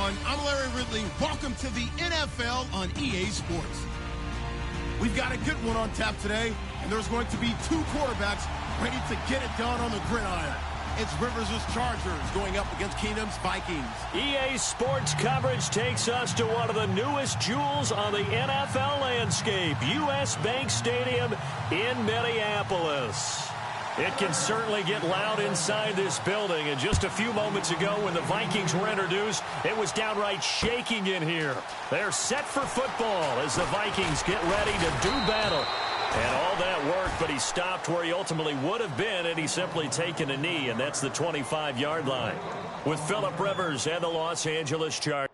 everyone. I'm Larry Ridley. Welcome to the NFL on EA Sports. We've got a good one on tap today, and there's going to be two quarterbacks ready to get it done on the gridiron. It's Rivers' Chargers going up against Kingdom's Vikings. EA Sports coverage takes us to one of the newest jewels on the NFL landscape, US Bank Stadium in Minneapolis. It can certainly get loud inside this building, and just a few moments ago when the Vikings were introduced, it was downright shaking in here. They're set for football as the Vikings get ready to do battle. And all that work, but he stopped where he ultimately would have been had he simply taken a knee, and that's the 25-yard line. With Phillip Rivers and the Los Angeles Chargers.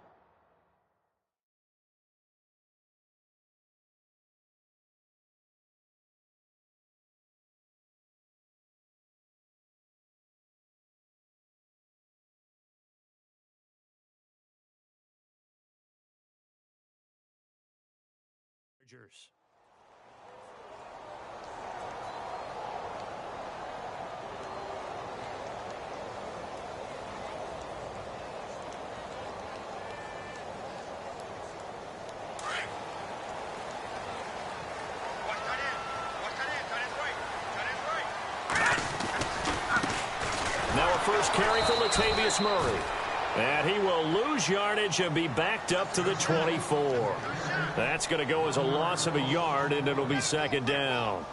Now a first carry for Latavius Murray. And he will lose yardage and be backed up to the 24. That's going to go as a loss of a yard, and it'll be second down.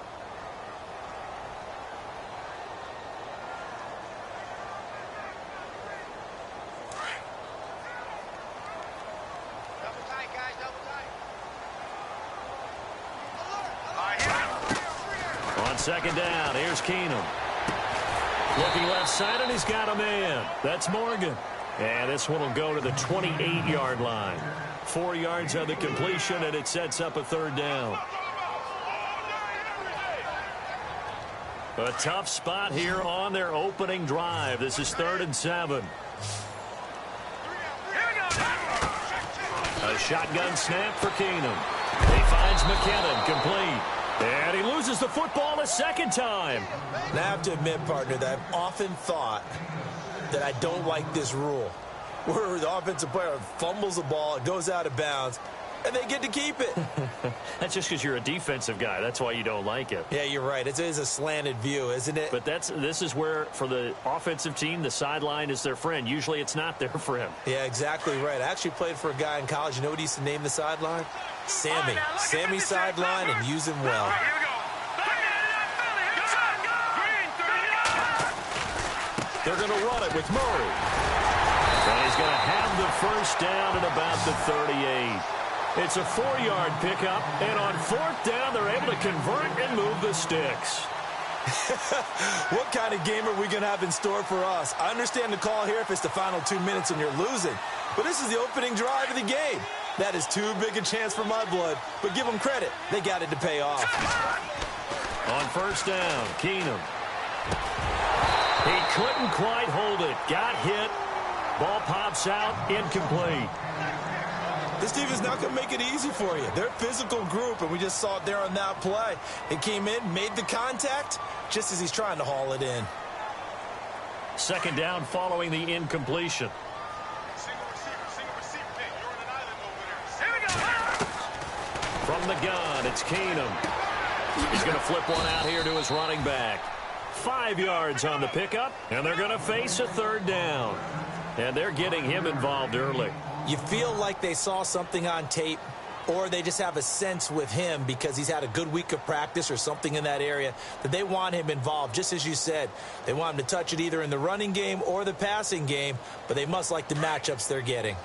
Double tight, guys, double tight. On second down, here's Keenum. Looking left side, and he's got a man. That's Morgan. And this one will go to the 28-yard line. 4 yards on the completion, and it sets up a third down. A tough spot here on their opening drive. This is 3rd and 7. A shotgun snap for Keenum. He finds McKinnon, complete. And he loses the football a second time. Now I have to admit, partner, that I've often thought that I don't like this rule, where the offensive player fumbles the ball, it goes out of bounds, and they get to keep it. That's just because you're a defensive guy. That's why you don't like it. Yeah, you're right. It is a slanted view, isn't it? But this is where, for the offensive team, the sideline is their friend. Usually it's not their friend. Yeah, exactly right. I actually played for a guy in college. You know what he used to name the sideline? Sammy. Sammy sideline, and use him well. They're going to run it with Murray. And he's going to have the first down at about the 38. It's a 4-yard pickup, and on 4th down, they're able to convert and move the sticks. What kind of game are we going to have in store for us? I understand the call here if it's the final 2 minutes and you're losing, but this is the opening drive of the game. That is too big a chance for my blood, but give them credit. They got it to pay off. On 1st down, Keenum. He couldn't quite hold it. Got hit. Ball pops out. Incomplete. This team is not going to make it easy for you. They're a physical group, and we just saw it there on that play. It came in, made the contact, just as he's trying to haul it in. Second down following the incompletion. From the gun, it's Keenum. He's going to flip one out here to his running back. 5 yards on the pickup, and they're going to face a 3rd down. And they're getting him involved early. You feel like they saw something on tape, or they just have a sense with him because he's had a good week of practice or something in that area that they want him involved. Just as you said, they want him to touch it either in the running game or the passing game, but they must like the matchups they're getting.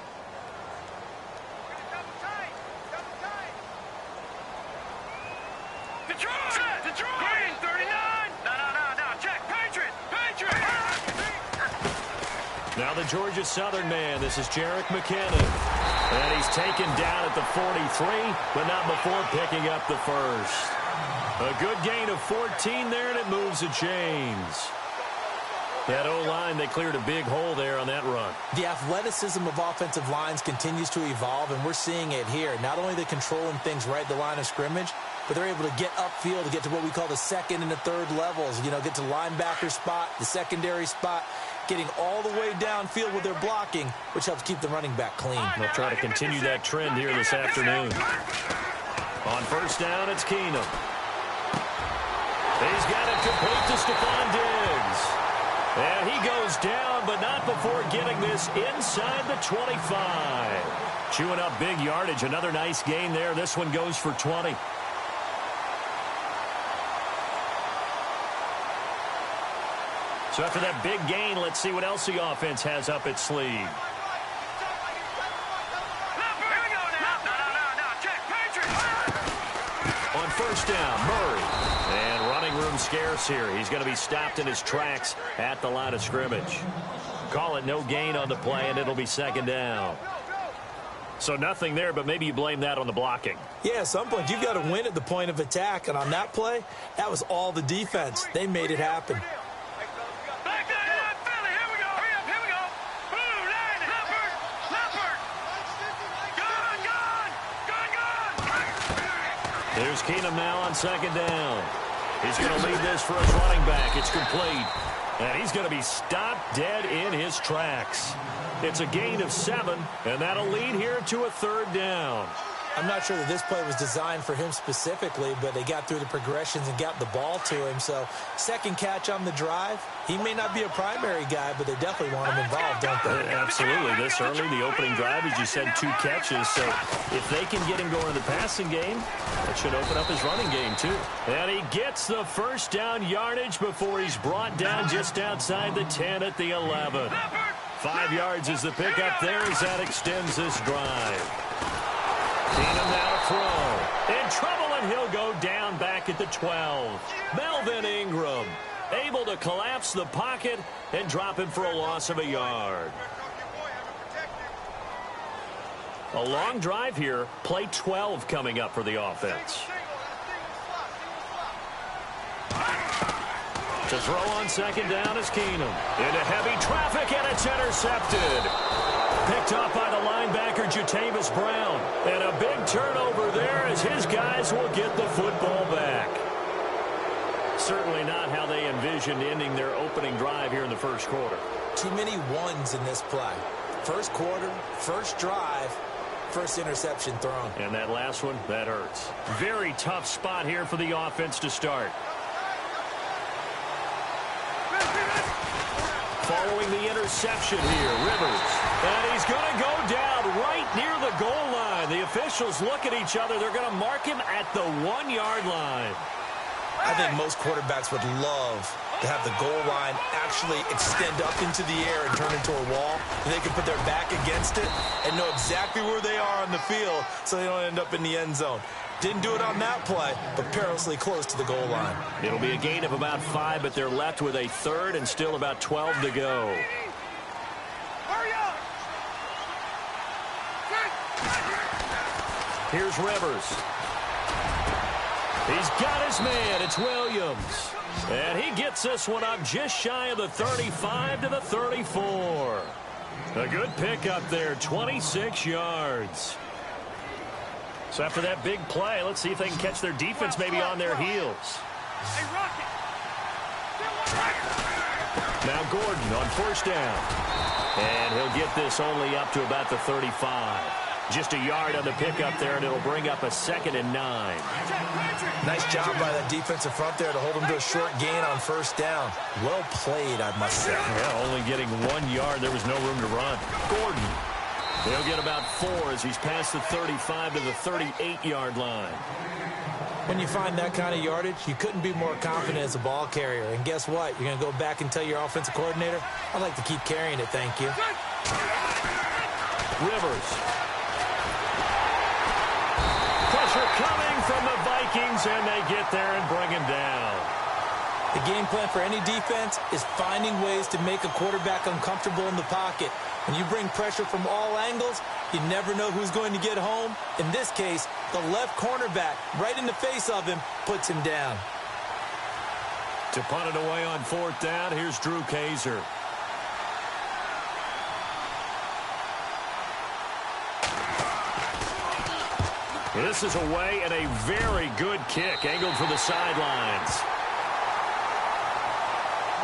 Now the Georgia Southern man, this is Jerick McKinnon. And he's taken down at the 43, but not before picking up the first. A good gain of 14 there, and it moves the chains. That O-line, they cleared a big hole there on that run. The athleticism of offensive lines continues to evolve, and we're seeing it here. Not only they're controlling things right at the line of scrimmage, but they're able to get upfield to get to what we call the second and the third levels. You know, get to linebacker spot, the secondary spot, getting all the way downfield with their blocking, which helps keep the running back clean. They'll try to continue that trend here this afternoon. On first down, it's Keenum. He's got it complete to Stephon Diggs. And he goes down, but not before getting this inside the 25. Chewing up big yardage. Another nice gain there. This one goes for 20. So after that big gain, let's see what else the offense has up its sleeve. On first down, Murray. And running room scarce here. He's going to be stopped in his tracks at the line of scrimmage. Call it no gain on the play, and it'll be second down. So nothing there, but maybe you blame that on the blocking. Yeah, at some point, you've got to win at the point of attack. And on that play, that was all the defense. They made it happen. Here's Keenum now on second down. He's going to lead this for his running back. It's complete. And he's going to be stopped dead in his tracks. It's a gain of 7, and that'll lead here to a third down. I'm not sure that this play was designed for him specifically, but they got through the progressions and got the ball to him. So second catch on the drive. He may not be a primary guy, but they definitely want him involved, don't they? Absolutely. This early, the opening drive, as you said, 2 catches. So if they can get him going in the passing game, that should open up his running game too. And he gets the first down yardage before he's brought down just outside the 10 at the 11. 5 yards is the pickup there as that extends this drive. Keenum now to throw. In trouble, and he'll go down back at the 12. Melvin Ingram able to collapse the pocket and drop him for a loss of a yard. A long drive here. Play 12 coming up for the offense. To throw on second down is Keenum. Into heavy traffic, and it's intercepted. Picked off by the linebacker, Jatavis Brown. And a big turnover there as his guys will get the football back. Certainly not how they envisioned ending their opening drive here in the first quarter. Too many ones in this play. First quarter, first drive, first interception thrown. And that last one, that hurts. Very tough spot here for the offense to start. Following the interception here, Rivers. And he's going to go down right near the goal line. The officials look at each other. They're going to mark him at the 1-yard line. I think most quarterbacks would love to have the goal line actually extend up into the air and turn into a wall. They can put their back against it and know exactly where they are on the field so they don't end up in the end zone. Didn't do it on that play, but perilously close to the goal line. It'll be a gain of about 5, but they're left with a third and still about 12 to go. Here's Rivers. He's got his man. It's Williams. And he gets this one up just shy of the 35 to the 34. A good pickup there, 26 yards. So after that big play, let's see if they can catch their defense maybe on their heels. Now Gordon on first down. And he'll get this only up to about the 35. Just a yard on the pickup there, and it'll bring up a 2nd and 9. Nice job by that defensive front there to hold him to a short gain on first down. Well played, I must say. Yeah, only getting 1 yard. There was no room to run. Gordon. He'll get about 4 as he's past the 35 to the 38-yard line. When you find that kind of yardage, you couldn't be more confident as a ball carrier. And guess what? You're going to go back and tell your offensive coordinator, I'd like to keep carrying it, thank you. Rivers. Pressure coming from the Vikings, and they get there and bring him down. The game plan for any defense is finding ways to make a quarterback uncomfortable in the pocket. When you bring pressure from all angles, you never know who's going to get home. In this case, the left cornerback, right in the face of him, puts him down. To punt it away on 4th down, here's Drew Kaiser. This is away, and a very good kick angled for the sidelines.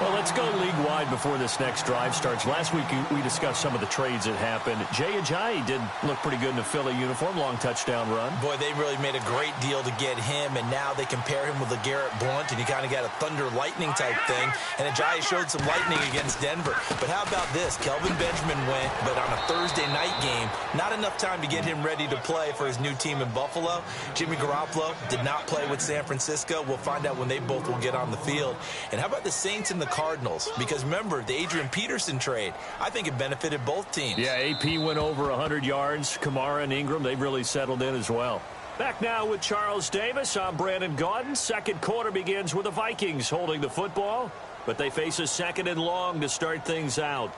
Well, let's go league-wide before this next drive starts. Last week, we discussed some of the trades that happened. Jay Ajayi did look pretty good in a Philly uniform, long touchdown run. Boy, they really made a great deal to get him, and now they compare him with LeGarrette Blount, and you kind of got a thunder-lightning type thing. And Ajayi showed some lightning against Denver. But how about this? Kelvin Benjamin went, but on a Thursday night game, not enough time to get him ready to play for his new team in Buffalo. Jimmy Garoppolo did not play with San Francisco. We'll find out when they both will get on the field. And how about the Saints and the Cardinals? Because remember, the Adrian Peterson trade, I think it benefited both teams. Yeah, AP went over 100 yards. Kamara and Ingram, they've really settled in as well. Back now with Charles Davis. I'm Brandon Gaudin. Second quarter begins with the Vikings holding the football, but they face a second and long to start things out.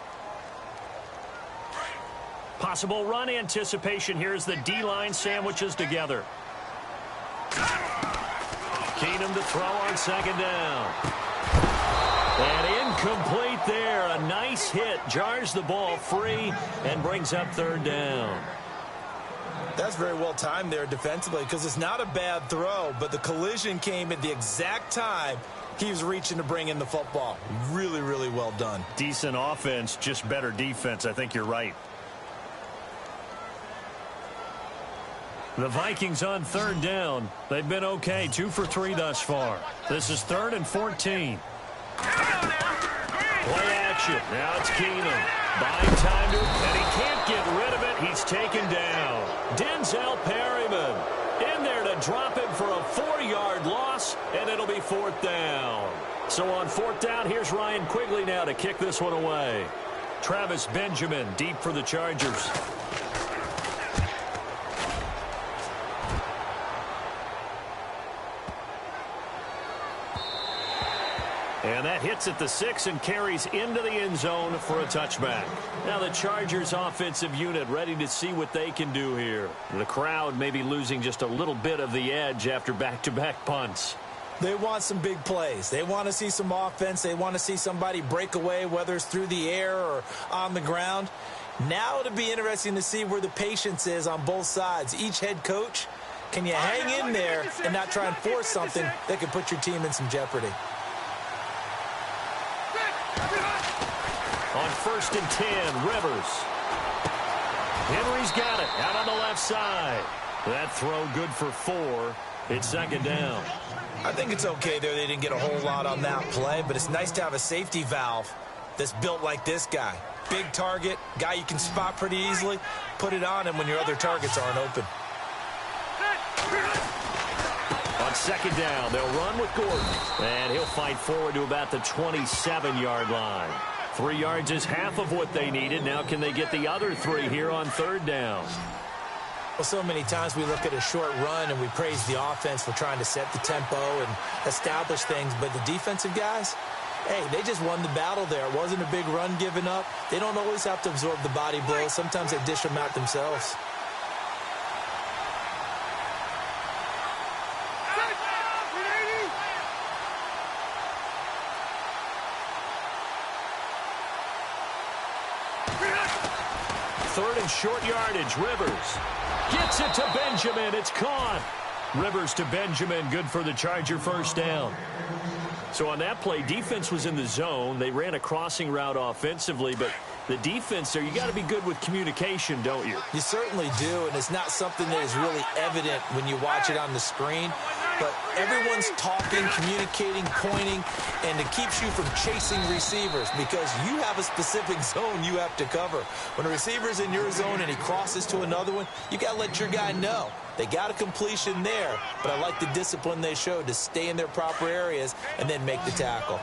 Possible run anticipation. Here's the D-line sandwiches together. Keenum to throw on second down. And incomplete there. A nice hit. Jars the ball free and brings up third down. That's very well timed there defensively because it's not a bad throw, but the collision came at the exact time he was reaching to bring in the football. Really, really well done. Decent offense, just better defense. I think you're right. The Vikings on third down. They've been okay. 2 for 3 thus far. This is 3rd and 14. Play action. Now it's Keenum. Buying time to, and he can't get rid of it. He's taken down. Denzel Perryman in there to drop him for a 4-yard loss, and it'll be 4th down. So on 4th down, here's Ryan Quigley now to kick this one away. Travis Benjamin deep for the Chargers. And that hits at the 6 and carries into the end zone for a touchback. Now the Chargers offensive unit ready to see what they can do here. The crowd may be losing just a little bit of the edge after back-to-back punts. They want some big plays. They want to see some offense. They want to see somebody break away, whether it's through the air or on the ground. Now it'll be interesting to see where the patience is on both sides. Each head coach, can you hang in there and not try and force something that could put your team in some jeopardy? On 1st and 10, Rivers. Henry's got it out on the left side. That throw good for 4. It's second down. I think it's okay there. They didn't get a whole lot on that play, but it's nice to have a safety valve that's built like this guy. Big target, guy you can spot pretty easily. Put it on him when your other targets aren't open. On second down, they'll run with Gordon. And he'll fight forward to about the 27-yard line. 3 yards is half of what they needed. Now can they get the other 3 here on third down? Well, so many times we look at a short run and we praise the offense for trying to set the tempo and establish things. But the defensive guys, hey, they just won the battle there. It wasn't a big run given up. They don't always have to absorb the body blows. Sometimes they dish them out themselves. Third and short yardage. Rivers gets it to Benjamin. It's caught. Rivers to Benjamin. Good for the Charger first down. So on that play, defense was in the zone. They ran a crossing route offensively, but the defense there, you got to be good with communication, don't you? You certainly do, and it's not something that is really evident when you watch it on the screen. But everyone's talking, communicating, pointing, and it keeps you from chasing receivers because you have a specific zone you have to cover. When a receiver's in your zone and he crosses to another one, you got to let your guy know. They got a completion there, but I like the discipline they showed to stay in their proper areas and then make the tackle.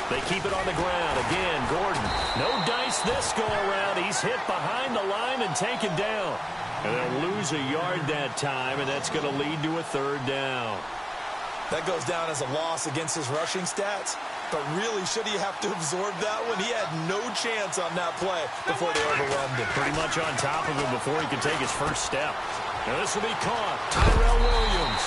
They keep it on the ground. Again, Gordon. No dice this go-around. He's hit behind the line and taken down. And they'll lose a yard that time, and that's going to lead to a third down. That goes down as a loss against his rushing stats. But really, should he have to absorb that one? He had no chance on that play before they overwhelmed him. Pretty much on top of him before he could take his first step. Now this will be caught. Tyrell Williams.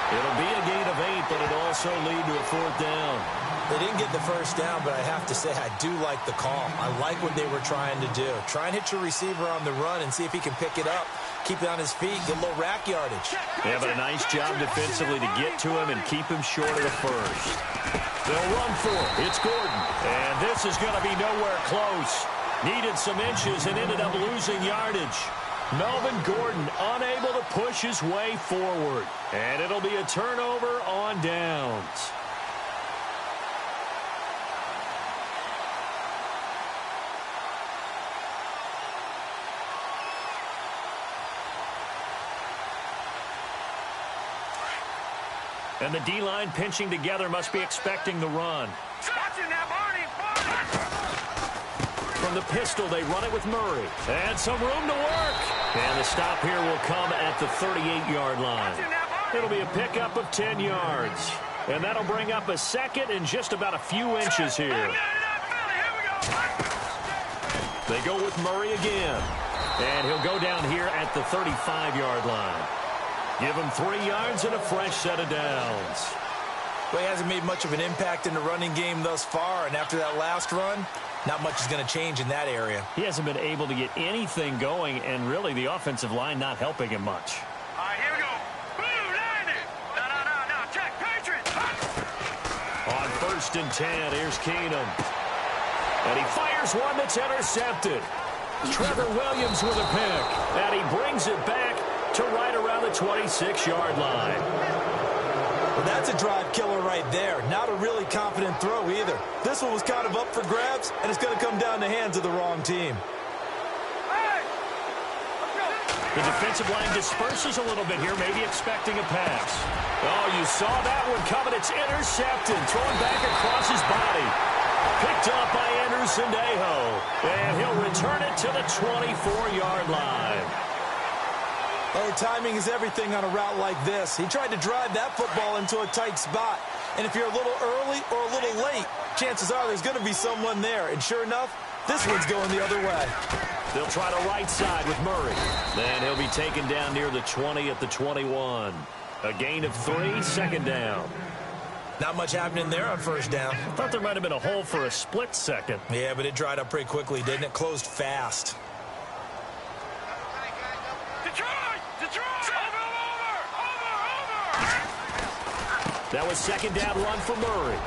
It'll be a gain of 8, but it'll also lead to a fourth down. They didn't get the first down, but I have to say I do like the call. I like what they were trying to do. Try and hit your receiver on the run and see if he can pick it up, keep it on his feet, get a little rack yardage. Yeah, but a nice job defensively to get to him and keep him short of the first. They'll run for it. It's Gordon. And this is going to be nowhere close. Needed some inches and ended up losing yardage. Melvin Gordon unable to push his way forward. And it'll be a turnover on downs. And the D-line pinching together must be expecting the run. From the pistol, they run it with Murray. And some room to work. And the stop here will come at the 38-yard line. It'll be a pickup of 10 yards. And that'll bring up a second and just about a few inches here. They go with Murray again. And he'll go down here at the 35-yard line. Give him 3 yards and a fresh set of downs. Well, he hasn't made much of an impact in the running game thus far, and after that last run, not much is going to change in that area. He hasn't been able to get anything going, and really the offensive line not helping him much. All right, here we go. Blue, line it. No, check, Patriots. On 1st and 10, here's Keenum. And he fires one that's intercepted. Trevor Williams with a pick, and he brings it back to right around the 26-yard line. Well, that's a drive killer right there. Not a really confident throw either. This one was kind of up for grabs, and it's going to come down the hands of the wrong team. The defensive line disperses a little bit here, maybe expecting a pass. Oh, you saw that one coming. It's intercepted, thrown back across his body. Picked up by Andrew Sendejo, and he'll return it to the 24-yard line. Oh, timing is everything on a route like this. He tried to drive that football into a tight spot. And if you're a little early or a little late, chances are there's going to be someone there. And sure enough, this one's going the other way. They'll try the right side with Murray. Then he'll be taken down near the 20 at the 21. A gain of 3, second down. Not much happening there on first down. I thought there might have been a hole for a split second. Yeah, but it dried up pretty quickly, didn't it? Closed fast. That was second down run for Murray.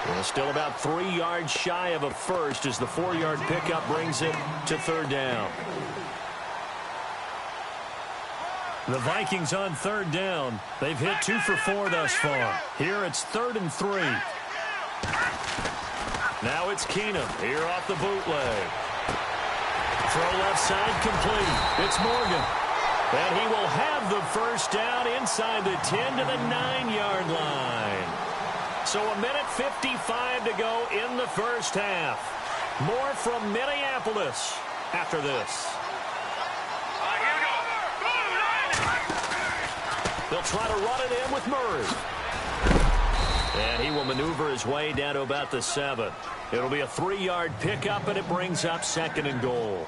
Well, still about 3 yards shy of a first as the 4-yard pickup brings it to 3rd down. The Vikings on 3rd down. They've hit 2 for 4 thus far. Here it's 3rd and 3. Now it's Keenum here off the bootleg. Throw left side complete. It's Morgan. And he will have the first down inside the 10 to the 9-yard line. So a minute 55 to go in the first half. More from Minneapolis after this. They'll try to run it in with Murray. And he will maneuver his way down to about the 7. It'll be a 3-yard pickup, and it brings up 2nd and goal.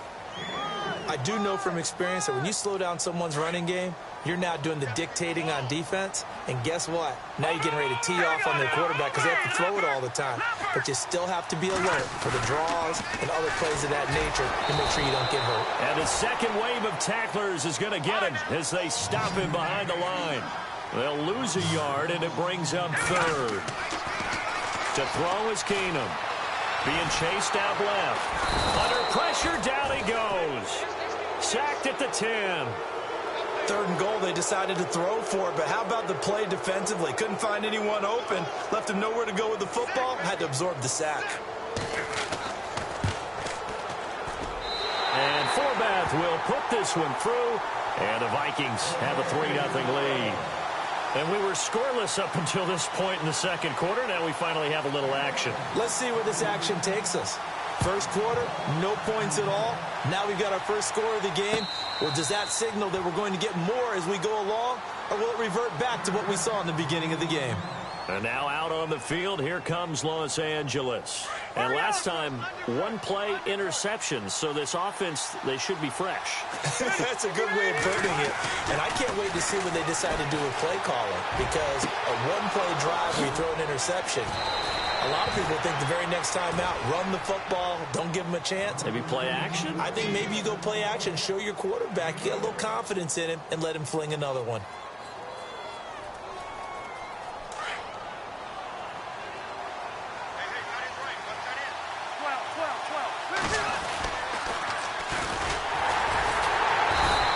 I do know from experience that when you slow down someone's running game, you're now doing the dictating on defense. And guess what? Now you're getting ready to tee off on their quarterback because they have to throw it all the time. But you still have to be alert for the draws and other plays of that nature to make sure you don't get hurt. And the second wave of tacklers is going to get him as they stop him behind the line. They'll lose a yard, and it brings up 3rd. To throw is Keenum. Being chased out left. Under pressure, down he goes. Sacked at the 10. 3rd and goal, they decided to throw for it, but how about the play defensively? Couldn't find anyone open. Left him nowhere to go with the football. Had to absorb the sack. And Forbath will put this one through. And the Vikings have a 3-0 lead. And we were scoreless up until this point in the second quarter. Now we finally have a little action. Let's see where this action takes us. First quarter, no points at all. Now we've got our first score of the game. Well, does that signal that we're going to get more as we go along? Or will it revert back to what we saw in the beginning of the game? And now out on the field, here comes Los Angeles. And last time, one-play interceptions, so this offense, they should be fresh. That's a good way of putting it. And I can't wait to see what they decide to do with play calling, because a one-play drive where you throw an interception, a lot of people think the very next time out, run the football, don't give them a chance. Maybe play action? I think maybe you go play action, show your quarterback, get a little confidence in him, and let him fling another one.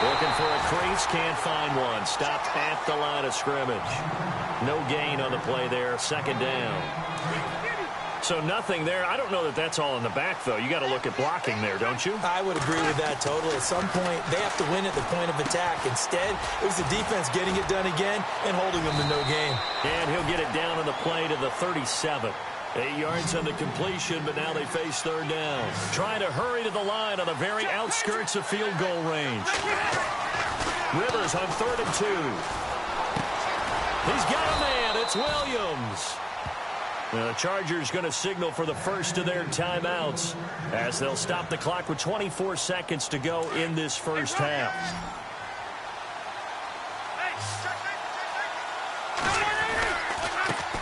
Looking for a crease, can't find one. Stopped at the line of scrimmage. No gain on the play there, second down. So nothing there. I don't know that that's all in the back, though. You got to look at blocking there, don't you? I would agree with that totally. At some point, they have to win at the point of attack. Instead, it was the defense getting it done again and holding them to no gain. And he'll get it down on the play to the 37. 8 yards on the completion, but now they face third down. Trying to hurry to the line on the very outskirts of field goal range. Rivers on 3rd and 2. He's got a man. It's Williams. The Chargers going to signal for the first of their timeouts as they'll stop the clock with 24 seconds to go in this first half.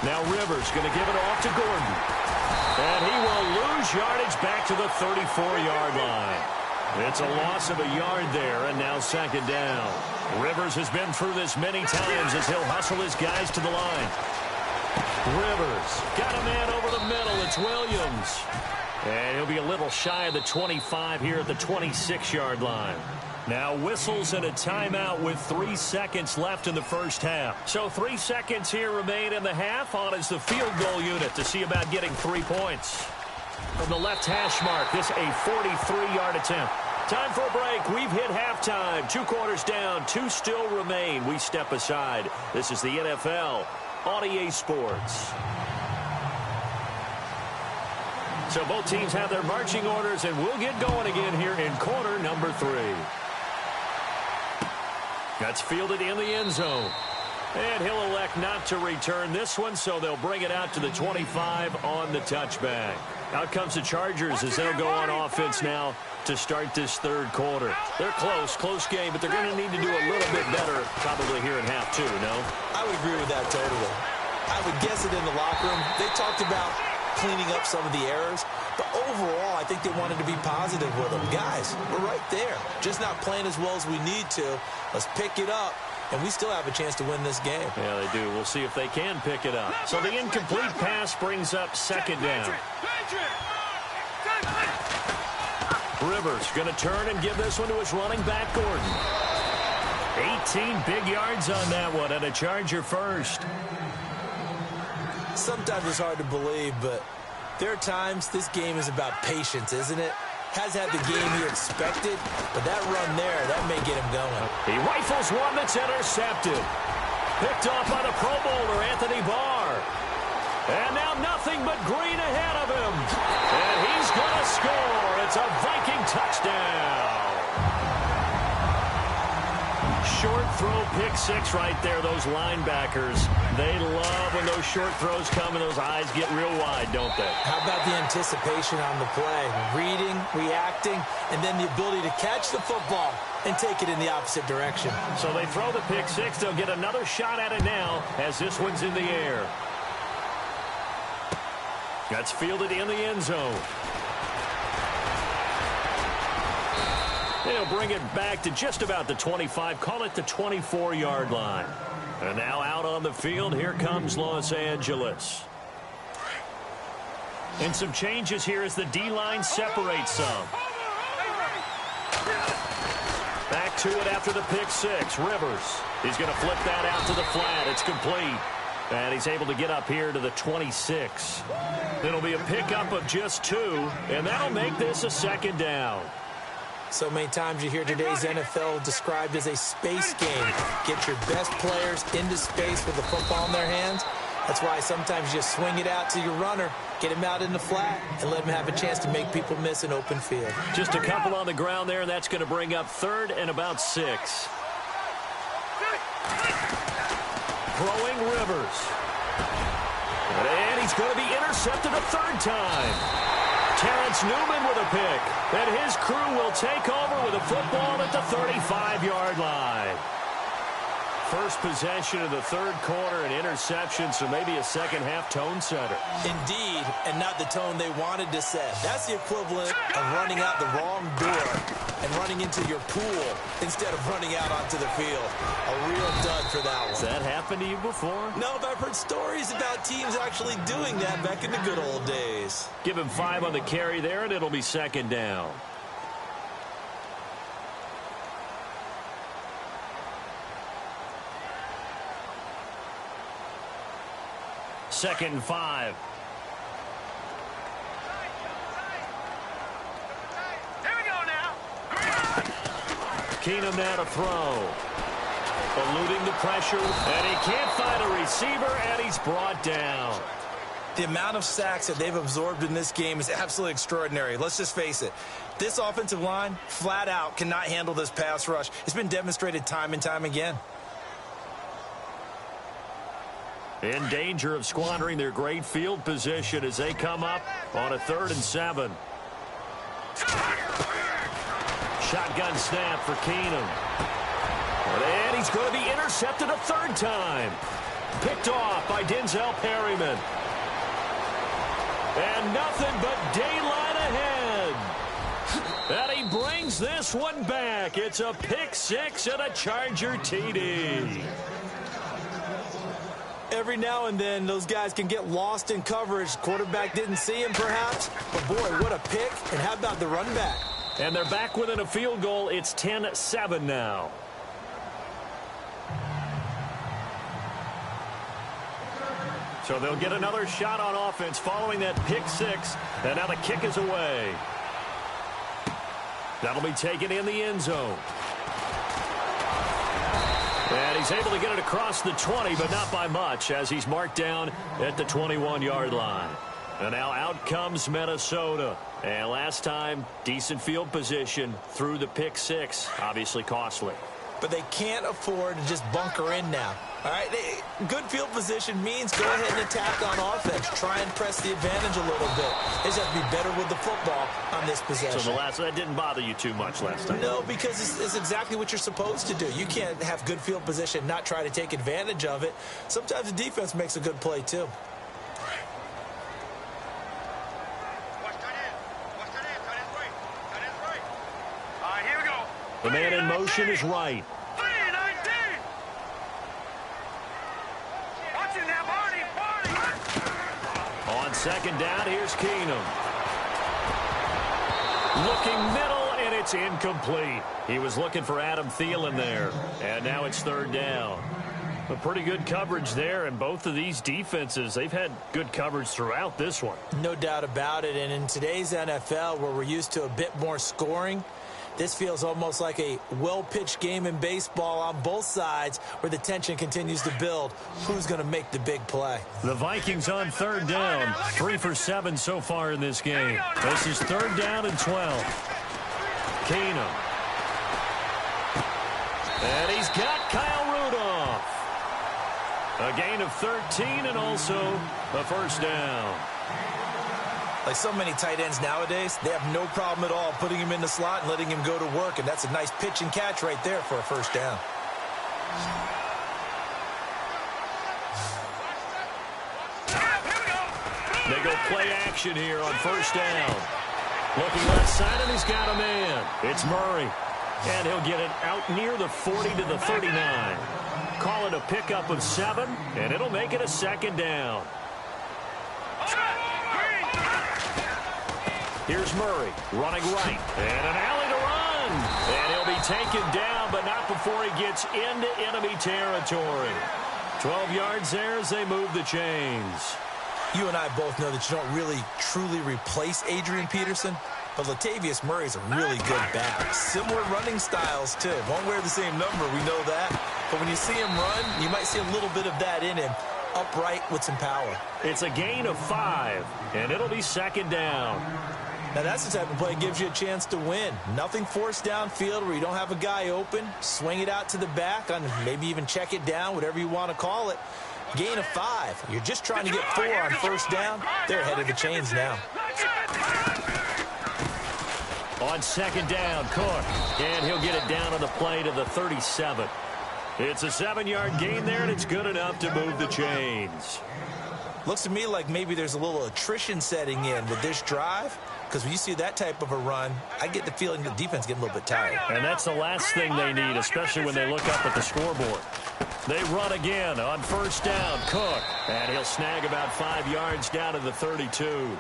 Now Rivers going to give it off to Gordon. And he will lose yardage back to the 34-yard line. It's a loss of a yard there, and now second down. Rivers has been through this many times as he'll hustle his guys to the line. Rivers got a man over the middle. It's Williams. And he'll be a little shy of the 25 here at the 26-yard line. Now whistles and a timeout with 3 seconds left in the first half. So 3 seconds here remain in the half. On is the field goal unit to see about getting 3 points. From the left hash mark, this a 43-yard attempt. Time for a break. We've hit halftime. 2 quarters down. 2 still remain. We step aside. This is the NFL on EA Sports. So both teams have their marching orders, and we'll get going again here in quarter number 3. That's fielded in the end zone. And he'll elect not to return this one, so they'll bring it out to the 25 on the touchback. Out comes the Chargers as they'll go on offense now to start this third quarter. They're close game, but they're going to need to do a little bit better probably here in half 2, no? I would agree with that totally. I would guess it in the locker room. They talked about cleaning up some of the errors, but overall, I think they wanted to be positive with them. Guys, we're right there. Just not playing as well as we need to. Let's pick it up, and we still have a chance to win this game. Yeah, they do. We'll see if they can pick it up. So the incomplete pass brings up second down. Rivers going to turn and give this one to his running back, Gordon. 18 big yards on that one, and a Charger first. Sometimes it's hard to believe, but there are times this game is about patience, isn't it? Has had the game he expected, but that run there, that may get him going. He rifles one that's intercepted. Picked off by the Pro Bowler, Anthony Barr. And now nothing but green ahead of him. And he's going to score. It's a Viking touchdown. Short throw, pick 6 right there. Those linebackers, they love when those short throws come and those eyes get real wide, don't they? How about the anticipation on the play? Reading, reacting, and then the ability to catch the football and take it in the opposite direction. So they throw the pick 6. They'll get another shot at it now as this one's in the air. That's fielded in the end zone. They'll bring it back to just about the 25, call it the 24-yard line. And now out on the field, here comes Los Angeles. And some changes here as the D-line separates some. Back to it after the pick 6. Rivers, he's going to flip that out to the flat. It's complete. And he's able to get up here to the 26. It'll be a pickup of just 2, and that'll make this a second down. So many times you hear today's NFL described as a space game. Get your best players into space with the football in their hands. That's why sometimes you just swing it out to your runner, get him out in the flat, and let him have a chance to make people miss an open field. Just a couple on the ground there, and that's going to bring up 3rd and about 6. Throwing Rivers. he's going to be intercepted a third time. Terrence Newman with a pick. And his crew will take over with a football at the 35-yard line. First possession of the third quarter, an interception, so maybe a second-half tone setter. Indeed, and not the tone they wanted to set. That's the equivalent of running out the wrong door and running into your pool instead of running out onto the field. A real dud for that one. Has that happened to you before? No, but I've heard stories about teams actually doing that back in the good old days. Give him 5 on the carry there, and it'll be second down. Second and 5. Here we go now. Keenum now to throw. Eluding the pressure, and he can't find a receiver, and he's brought down. The amount of sacks that they've absorbed in this game is absolutely extraordinary. Let's just face it. This offensive line, flat out, cannot handle this pass rush. It's been demonstrated time and time again. In danger of squandering their great field position as they come up on a 3rd and 7. Shotgun snap for Keenum. And he's going to be intercepted a third time. Picked off by Denzel Perryman. And nothing but daylight ahead. And he brings this one back. It's a pick 6 and a Charger TD. Every now and then, those guys can get lost in coverage. Quarterback didn't see him, perhaps. But, boy, what a pick. And how about the run back? And they're back within a field goal. It's 10-7 now. So they'll get another shot on offense following that pick 6. And now the kick is away. That'll be taken in the end zone. And he's able to get it across the 20, but not by much, as he's marked down at the 21-yard line. And now out comes Minnesota. And last time, decent field position through the pick 6. Obviously costly. But they can't afford to just bunker in now. All right, good field position means go ahead and attack on offense. Try and press the advantage a little bit. They just have to be better with the football on this possession. So that didn't bother you too much last time? No, because it's exactly what you're supposed to do. You can't have good field position and not try to take advantage of it. Sometimes the defense makes a good play, too. The man in motion is right. On second down, here's Keenum. Looking middle, and it's incomplete. He was looking for Adam Thielen there, and now it's third down. A pretty good coverage there, and both of these defenses, they've had good coverage throughout this one. No doubt about it, and in today's NFL, where we're used to a bit more scoring, this feels almost like a well-pitched game in baseball on both sides where the tension continues to build. Who's going to make the big play? The Vikings on third down. 3 for 7 so far in this game. This is third down and 12. Keenum. And he's got Kyle Rudolph. A gain of 13 and also a first down. Like so many tight ends nowadays, they have no problem at all putting him in the slot and letting him go to work, and that's a nice pitch and catch right there for a first down. They go play action here on first down. Looking left side, and he's got a man. It's Murray. And he'll get it out near the 40 to the 39. Call it a pickup of 7, and it'll make it a second down. Here's Murray running right. And an alley to run. And he'll be taken down, but not before he gets into enemy territory. 12 yards there as they move the chains. You and I both know that you don't really truly replace Adrian Peterson, but Latavius Murray's a really good back. Similar running styles, too. Won't wear the same number, we know that. But when you see him run, you might see a little bit of that in him. Upright with some power. It's a gain of 5, and it'll be second down. Now, that's the type of play that gives you a chance to win. Nothing forced downfield where you don't have a guy open. Swing it out to the back, and maybe even check it down, whatever you want to call it. gain of 5. You're just trying to get 4 on first down. They're ahead of the chains now. On second down, Cook. And he'll get it down on the play to the 37. It's a 7-yard gain there, and it's good enough to move the chains. Looks to me like maybe there's a little attrition setting in with this drive, because when you see that type of a run, I get the feeling the defense getting a little bit tired. And that's the last thing they need, especially when they look up at the scoreboard. They run again on first down, Cook. And he'll snag about 5 yards down to the 32.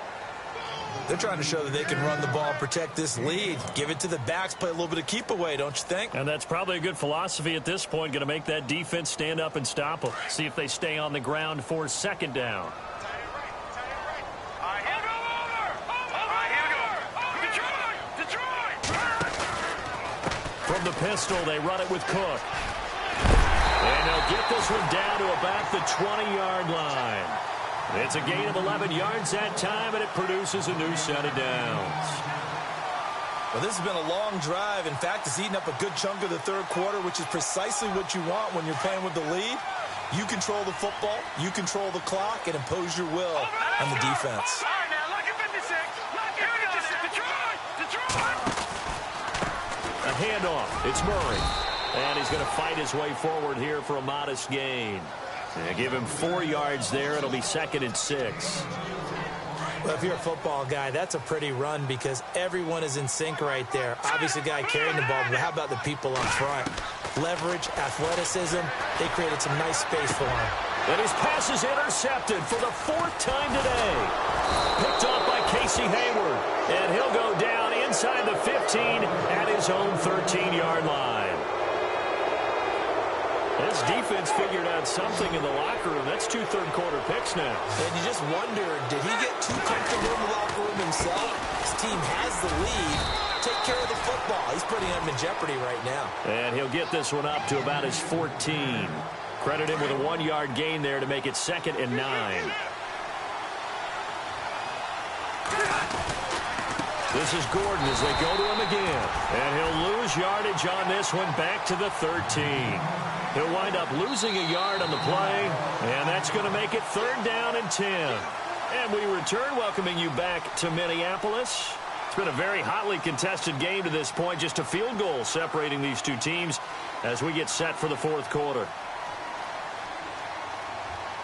They're trying to show that they can run the ball, protect this lead. Give it to the backs, play a little bit of keep away, don't you think? And that's probably a good philosophy at this point. Going to make that defense stand up and stop them. See if they stay on the ground for second down. From the pistol, they run it with Cook. And they'll get this one down to about the 20-yard line. It's a gain of 11 yards that time, and it produces a new set of downs. Well, this has been a long drive. In fact, it's eaten up a good chunk of the third quarter, which is precisely what you want when you're playing with the lead. You control the football, you control the clock, and impose your will on the defense. All right, now, look at 56. Look at 56. Detroit! A handoff. It's Murray. And he's going to fight his way forward here for a modest gain. And give him 4 yards there. It'll be 2nd and 6. Well, if you're a football guy, that's a pretty run because everyone is in sync right there. Obviously, the guy carrying the ball, but how about the people up front? Leverage, athleticism, they created some nice space for him. And his pass is intercepted for the 4th time today. Picked off by Casey Hayward. And he'll go down inside the 15 at his own 13-yard line. This defense figured out something in the locker room. That's 2 third-quarter picks now. And you just wonder, did he get too comfortable in the locker room himself? His team has the lead. Take care of the football. He's putting him in jeopardy right now. And he'll get this one up to about his 14. Credit him with a 1-yard gain there to make it 2nd and 9. This is Gordon as they go to him again. And he'll lose yardage on this one back to the 13. He'll wind up losing a yard on the play, and that's going to make it 3rd down and 10. And we return, welcoming you back to Minneapolis. It's been a very hotly contested game to this point, just a field goal separating these two teams as we get set for the 4th quarter.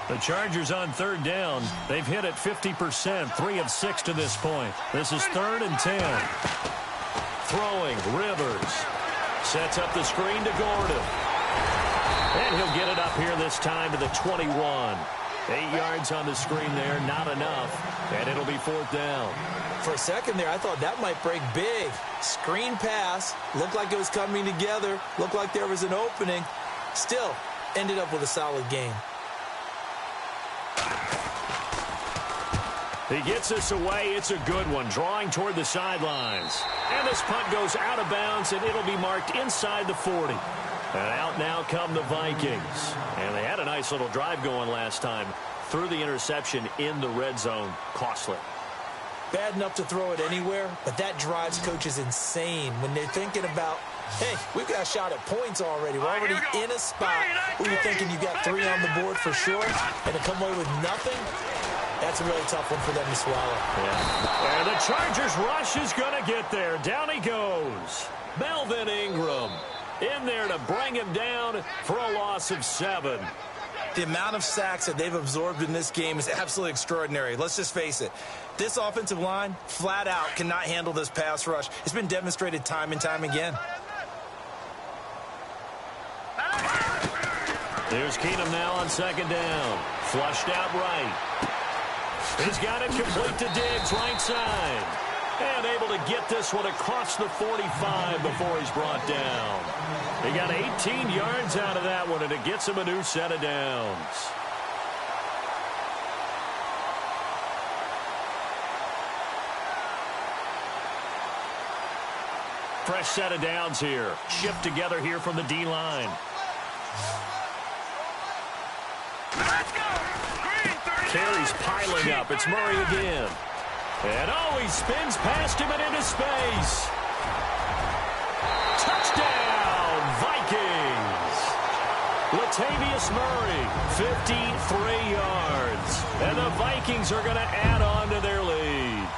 The Chargers on 3rd down. They've hit it 50%, 3 of 6 to this point. This is 3rd and 10. Throwing, Rivers. Sets up the screen to Gordon. And he'll get it up here this time to the 21. 8 yards on the screen there, not enough. And it'll be 4th down. For a second there, I thought that might break big. Screen pass. Looked like it was coming together. Looked like there was an opening. Still, ended up with a solid game. He gets this away. It's a good one. Drawing toward the sidelines. And this punt goes out of bounds, and it'll be marked inside the 40. And out now come the Vikings. And they had a nice little drive going last time. Threw the interception in the red zone. Costly. Bad enough to throw it anywhere, but that drives coaches insane when they're thinking about, hey, we've got a shot at points already. We're already in a spot where you're thinking you got 3 on the board for sure, and to come away with nothing, that's a really tough one for them to swallow. Yeah. And the Chargers rush is going to get there. Down he goes. Melvin Ingram in there to bring him down for a loss of 7. The amount of sacks that they've absorbed in this game is absolutely extraordinary. Let's just face it. This offensive line, flat out, cannot handle this pass rush. It's been demonstrated time and time again. There's Keenum now on 2nd down. Flushed out right. He's got it complete to Diggs, right side. And able to get this one across the 45 before he's brought down. He got 18 yards out of that one, and it gets him a new set of downs. Fresh set of downs here. Shift together here from the D-line. Carries piling up. It's Murray again. And oh, he spins past him and into space. Touchdown, Vikings. Latavius Murray, 53 yards. And the Vikings are going to add on to their lead.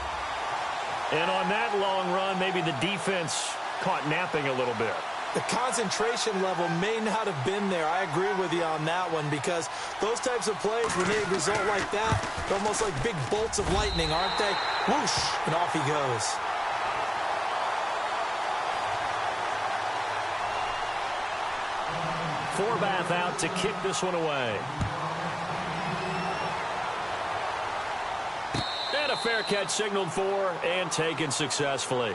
And on that long run, maybe the defense caught napping a little bit. The concentration level may not have been there. I agree with you on that one, because those types of plays, when they result like that, they're almost like big bolts of lightning, aren't they? Whoosh, and off he goes. Forbath out to kick this one away. And a fair catch signaled for and taken successfully.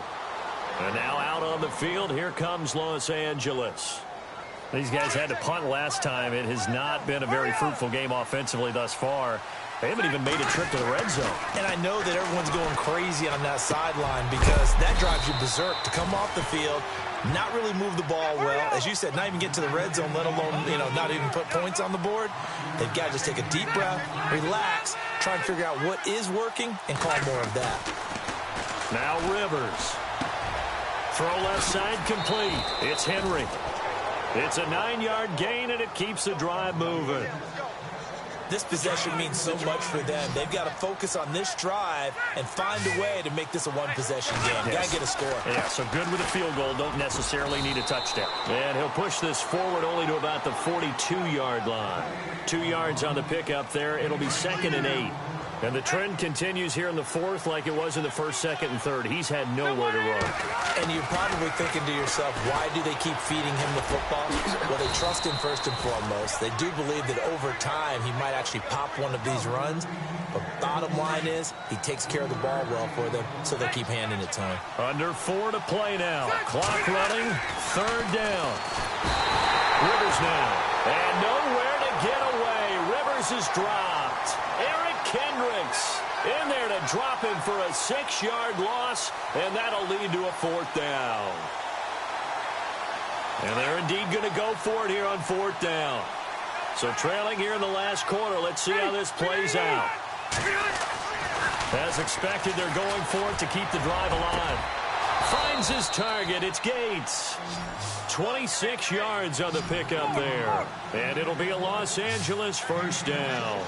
And now out on the field, here comes Los Angeles. These guys had to punt last time. It has not been a very fruitful game offensively thus far. They haven't even made a trip to the red zone. And I know that everyone's going crazy on that sideline, because that drives you berserk to come off the field, not really move the ball well. As you said, not even get to the red zone, let alone, not even put points on the board. They've got to just take a deep breath, relax, try and figure out what is working, and call more of that. Now Rivers. Throw left side complete. It's Henry. It's a 9-yard gain, and it keeps the drive moving. This possession means so much for them. They've got to focus on this drive and find a way to make this a one-possession game. Yes. Got to get a score. Yeah, so good with a field goal. Don't necessarily need a touchdown. And he'll push this forward only to about the 42-yard line. 2 yards on the pickup there. It'll be 2nd and 8. And the trend continues here in the fourth like it was in the first, second, and third. He's had nowhere to run. And you're probably thinking to yourself, why do they keep feeding him the football? Well, they trust him first and foremost. They do believe that over time he might actually pop one of these runs. But bottom line is, he takes care of the ball well for them, so they'll keep handing it to him. Under 4 to play now. Clock running. 3rd down. Rivers now. And nowhere to get away. Rivers is dropped. Kendricks in there to drop him for a 6-yard loss, and that'll lead to a 4th down. And they're indeed going to go for it here on 4th down. So trailing here in the last quarter, let's see how this plays out. As expected, they're going for it to keep the drive alive. Finds his target. It's Gates. 26 yards on the pickup there. And it'll be a Los Angeles 1st down.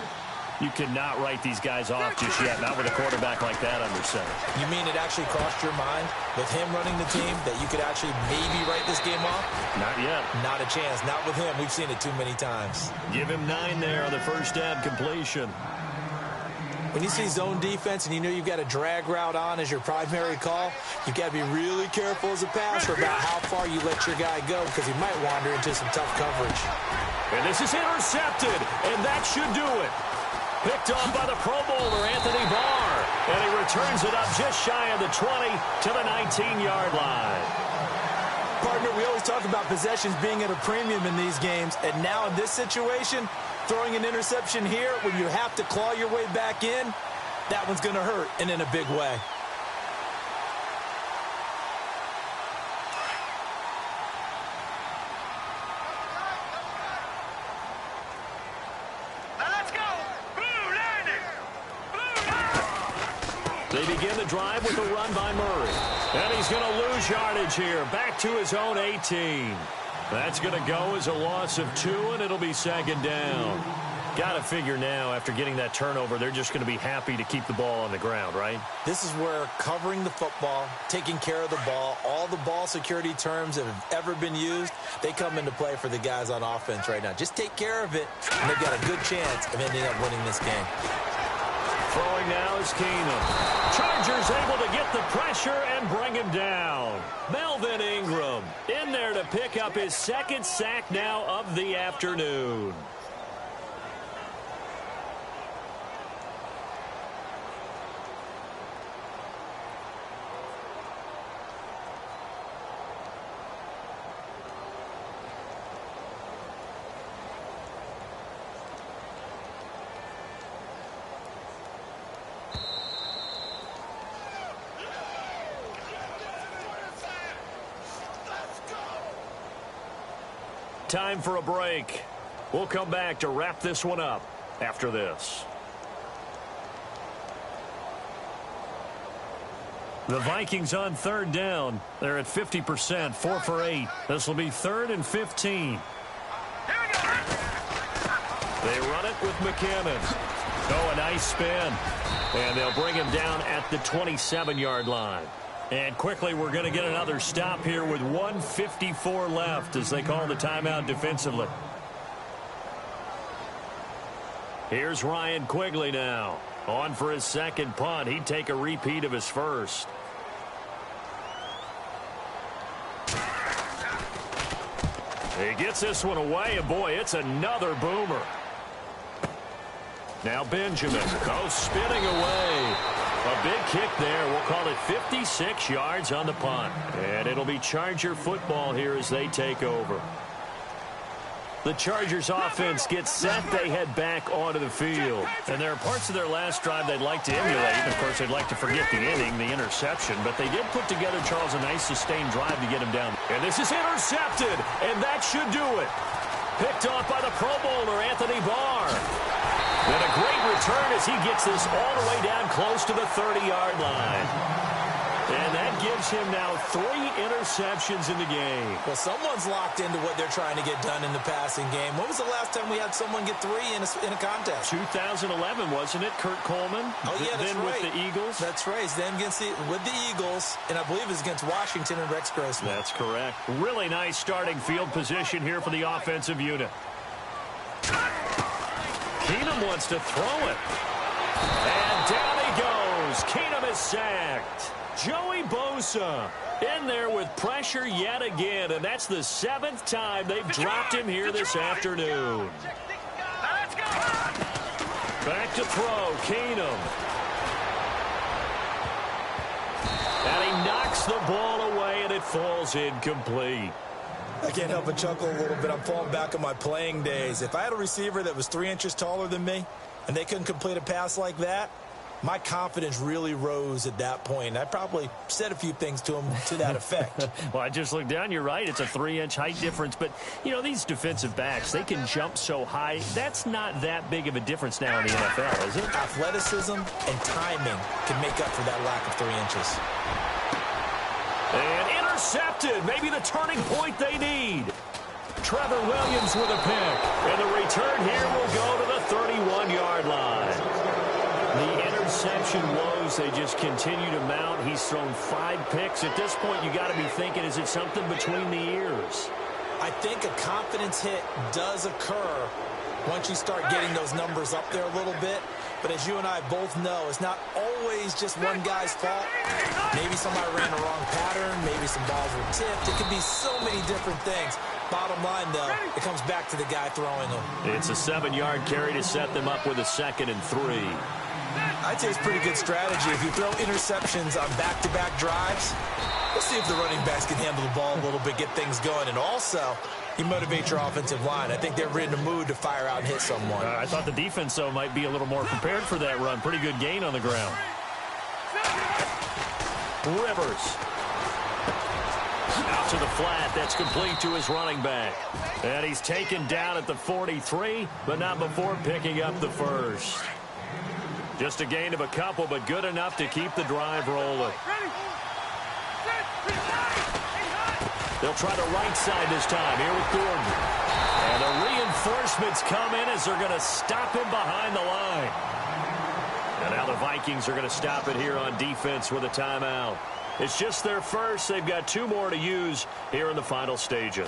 You cannot write these guys off just yet, not with a quarterback like that under center. You mean it actually crossed your mind with him running the team that you could actually maybe write this game off? Not yet. Not a chance. Not with him. We've seen it too many times. Give him 9 there on the first down completion. When you see zone defense and you know you've got a drag route on as your primary call, you've got to be really careful as a passer about how far you let your guy go, because he might wander into some tough coverage. And this is intercepted, and that should do it. Picked off by the Pro Bowler, Anthony Barr. And he returns it up just shy of the 20 to the 19-yard line. Partner, we always talk about possessions being at a premium in these games. And now in this situation, throwing an interception here when you have to claw your way back in, that one's going to hurt, and in a big way. They begin the drive with a run by Murray. And he's going to lose yardage here. Back to his own 18. That's going to go as a loss of 2, and it'll be 2nd down. Got to figure now, after getting that turnover, they're just going to be happy to keep the ball on the ground, right? This is where covering the football, taking care of the ball, all the ball security terms that have ever been used, they come into play for the guys on offense right now. Just take care of it, and they've got a good chance of ending up winning this game. Throwing now is Keenum. Chargers able to get the pressure and bring him down. Melvin Ingram in there to pick up his 2nd sack now of the afternoon. Time for a break. We'll come back to wrap this one up after this. The Vikings on 3rd down. They're at 50%, 4 for 8. This will be 3rd and 15. They run it with McKinnon. Oh, a nice spin. And they'll bring him down at the 27-yard line. And quickly, we're going to get another stop here with 1:54 left as they call the timeout defensively. Here's Ryan Quigley now. On for his second punt. He'd take a repeat of his first. He gets this one away, and boy, it's another boomer. Now Benjamin goes spinning away. A big kick there. We'll call it 56 yards on the punt. And it'll be Charger football here as they take over. The Chargers offense gets set. They head back onto the field. And there are parts of their last drive they'd like to emulate. And, of course, they'd like to forget the inning, the interception. But they did put together, Charles, a nice sustained drive to get him down. And this is intercepted. And that should do it. Picked off by the Pro Bowler, Anthony Barr. And a great return as he gets this all the way down close to the 30-yard line. And that gives him now 3 interceptions in the game. Well, someone's locked into what they're trying to get done in the passing game. When was the last time we had someone get 3 in a contest? 2011, wasn't it? Kurt Coleman? Oh, yeah, that's then right. With the Eagles? That's right. Then with the Eagles, and I believe it was against Washington and Rex Grossman. That's correct. Really nice starting field position here for the offensive unit. Keenum wants to throw it. And down he goes. Keenum is sacked. Joey Bosa in there with pressure yet again, and that's the 7th time they've dropped him here this afternoon. Back to throw, Keenum. And he knocks the ball away, and it falls incomplete. I can't help but chuckle a little bit. I'm falling back on my playing days. If I had a receiver that was 3 inches taller than me, and they couldn't complete a pass like that, my confidence really rose at that point. I probably said a few things to him to that effect. Well, I just looked down. You're right. It's a 3-inch height difference. But, you know, these defensive backs, they can jump so high. That's not that big of a difference now in the NFL, is it? Athleticism and timing can make up for that lack of 3 inches. And intercepted. Maybe the turning point they need. Trevor Williams with a pick. And the return here will go to the 31-yard line. The interception woes, they just continue to mount. He's thrown 5 picks. At this point, you got to be thinking, is it something between the ears? I think a confidence hit does occur once you start getting those numbers up there a little bit. But as you and I both know, it's not always just one guy's fault. Maybe somebody ran the wrong pattern. Maybe some balls were tipped. It could be so many different things. Bottom line, though, it comes back to the guy throwing them. It's a 7-yard carry to set them up with a 2nd and 3. I'd say it's pretty good strategy. If you throw interceptions on back-to-back drives, we'll see if the running backs can handle the ball a little bit, get things going. And also, you motivate your offensive line. I think they're in the mood to fire out and hit someone. I thought the defense, though, might be a little more prepared for that run. Pretty good gain on the ground. Rivers. Out to the flat. That's complete to his running back. And he's taken down at the 43, but not before picking up the first. Just a gain of a couple, but good enough to keep the drive rolling. They'll try the right side this time here with Gordon. And the reinforcements come in as they're going to stop him behind the line. And now the Vikings are going to stop it here on defense with a timeout. It's just their first. They've got 2 more to use here in the final stages.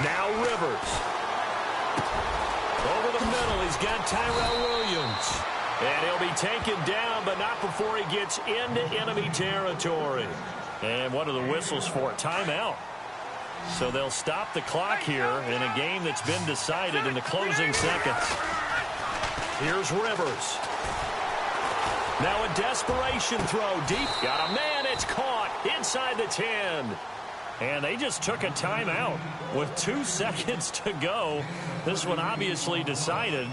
Now Rivers. Over the middle, he's got Tyrell Williams. And he'll be taken down, but not before he gets into enemy territory. And what are the whistles for? Timeout. So they'll stop the clock here in a game that's been decided in the closing seconds. Here's Rivers. Now a desperation throw deep. Got a man, it's caught inside the 10. And they just took a timeout with 2 seconds to go. This one obviously decided.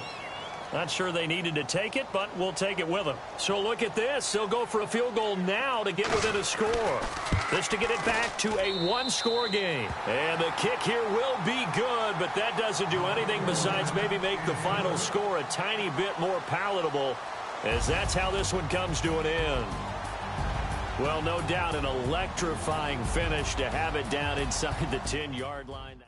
Not sure they needed to take it, but we'll take it with them. So look at this. They'll go for a field goal now to get within a score. This to get it back to a 1-score game. And the kick here will be good, but that doesn't do anything besides maybe make the final score a tiny bit more palatable, as that's how this one comes to an end. Well, no doubt an electrifying finish to have it down inside the 10-yard line.